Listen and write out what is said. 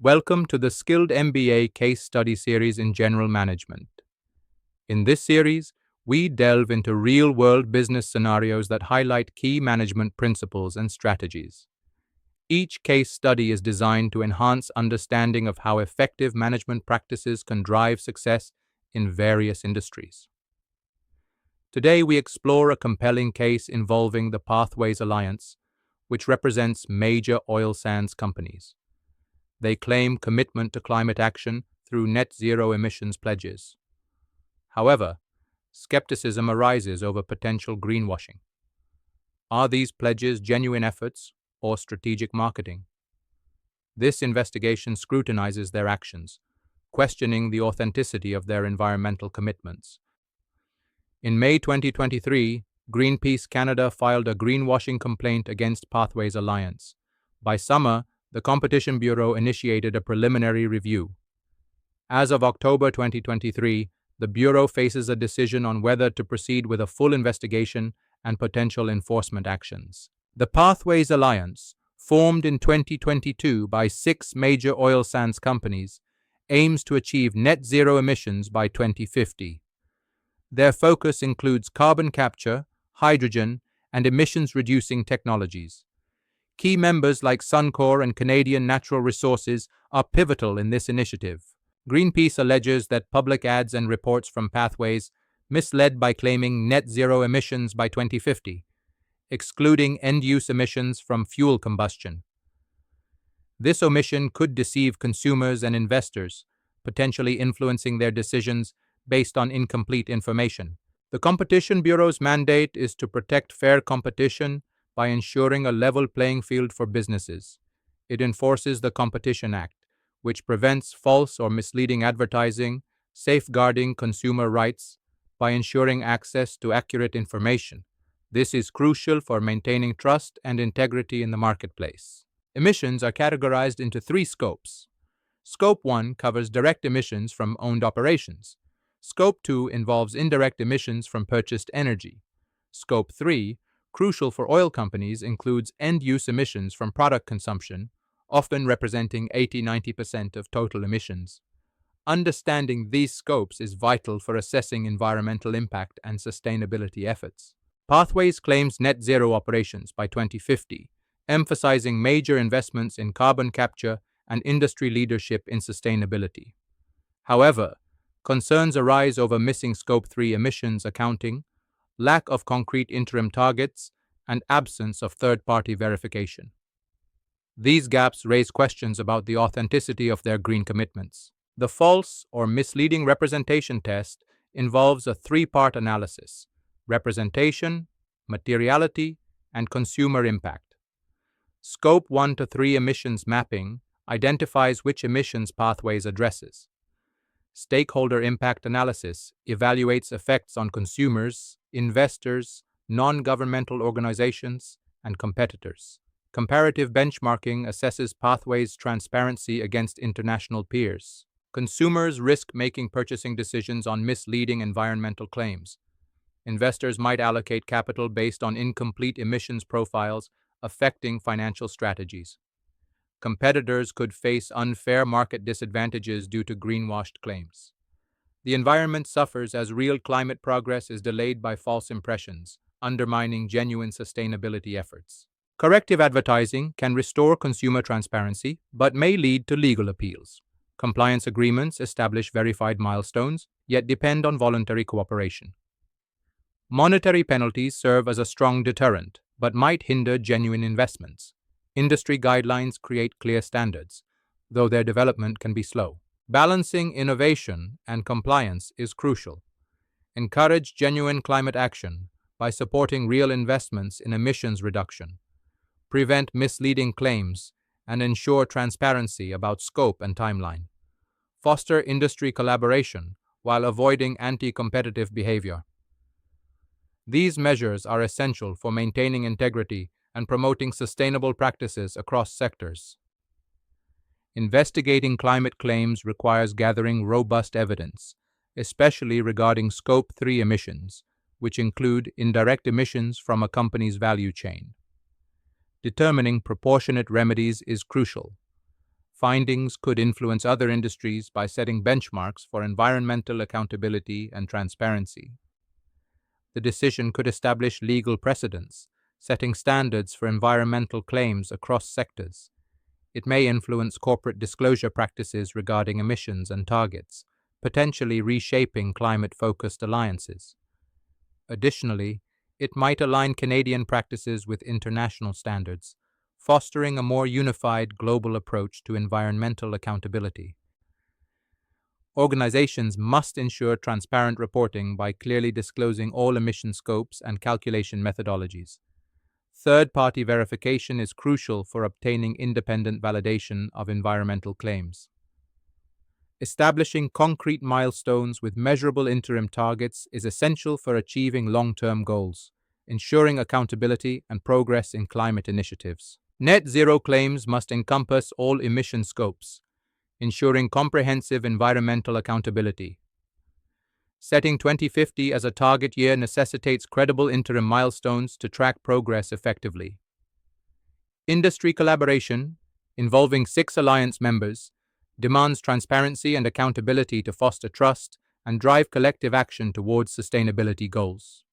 Welcome to the Skilled MBA Case Study Series in General Management. In this series, we delve into real-world business scenarios that highlight key management principles and strategies. Each case study is designed to enhance understanding of how effective management practices can drive success in various industries. Today, we explore a compelling case involving the Pathways Alliance, which represents major oil sands companies. They claim commitment to climate action through net zero emissions pledges. However, skepticism arises over potential greenwashing. Are these pledges genuine efforts or strategic marketing? This investigation scrutinizes their actions, questioning the authenticity of their environmental commitments. In May 2023, Greenpeace Canada filed a greenwashing complaint against Pathways Alliance. By summer, the Competition Bureau initiated a preliminary review. As of October 2023, the Bureau faces a decision on whether to proceed with a full investigation and potential enforcement actions. The Pathways Alliance, formed in 2022 by 6 major oil sands companies, aims to achieve net zero emissions by 2050. Their focus includes carbon capture, hydrogen, and emissions-reducing technologies. Key members like Suncor and Canadian Natural Resources are pivotal in this initiative. Greenpeace alleges that public ads and reports from Pathways misled by claiming net zero emissions by 2050, excluding end-use emissions from fuel combustion. This omission could deceive consumers and investors, potentially influencing their decisions based on incomplete information. The Competition Bureau's mandate is to protect fair competition by ensuring a level playing field for businesses. It enforces the Competition Act, which prevents false or misleading advertising, safeguarding consumer rights by ensuring access to accurate information. This is crucial for maintaining trust and integrity in the marketplace. Emissions are categorized into 3 scopes. Scope 1 covers direct emissions from owned operations. Scope 2 involves indirect emissions from purchased energy. Scope 3, crucial for oil companies, includes end-use emissions from product consumption, often representing 80–90% of total emissions. Understanding these scopes is vital for assessing environmental impact and sustainability efforts. Pathways claims net zero operations by 2050, emphasizing major investments in carbon capture and industry leadership in sustainability. However, concerns arise over missing Scope 3 emissions accounting, lack of concrete interim targets, and absence of third-party verification. These gaps raise questions about the authenticity of their green commitments. The false or misleading representation test involves a 3-part analysis: representation, materiality, and consumer impact. Scope 1 to 3 emissions mapping identifies which emissions Pathways addresses. Stakeholder impact analysis evaluates effects on consumers, investors, non-governmental organizations, and competitors. Comparative benchmarking assesses Pathways' transparency against international peers. Consumers risk making purchasing decisions on misleading environmental claims. Investors might allocate capital based on incomplete emissions profiles, affecting financial strategies. Competitors could face unfair market disadvantages due to greenwashed claims. The environment suffers as real climate progress is delayed by false impressions, undermining genuine sustainability efforts. Corrective advertising can restore consumer transparency, but may lead to legal appeals. Compliance agreements establish verified milestones, yet depend on voluntary cooperation. Monetary penalties serve as a strong deterrent, but might hinder genuine investments. Industry guidelines create clear standards, though their development can be slow. Balancing innovation and compliance is crucial. Encourage genuine climate action by supporting real investments in emissions reduction. Prevent misleading claims and ensure transparency about scope and timeline. Foster industry collaboration while avoiding anti-competitive behavior. These measures are essential for maintaining integrity and promoting sustainable practices across sectors. Investigating climate claims requires gathering robust evidence, especially regarding Scope 3 emissions, which include indirect emissions from a company's value chain. Determining proportionate remedies is crucial. Findings could influence other industries by setting benchmarks for environmental accountability and transparency. The decision could establish legal precedents, setting standards for environmental claims across sectors. It may influence corporate disclosure practices regarding emissions and targets, potentially reshaping climate-focused alliances. Additionally, it might align Canadian practices with international standards, fostering a more unified global approach to environmental accountability. Organizations must ensure transparent reporting by clearly disclosing all emission scopes and calculation methodologies. Third-party verification is crucial for obtaining independent validation of environmental claims. Establishing concrete milestones with measurable interim targets is essential for achieving long-term goals, ensuring accountability and progress in climate initiatives. Net zero claims must encompass all emission scopes, ensuring comprehensive environmental accountability. Setting 2050 as a target year necessitates credible interim milestones to track progress effectively. Industry collaboration, involving 6 alliance members, demands transparency and accountability to foster trust and drive collective action towards sustainability goals.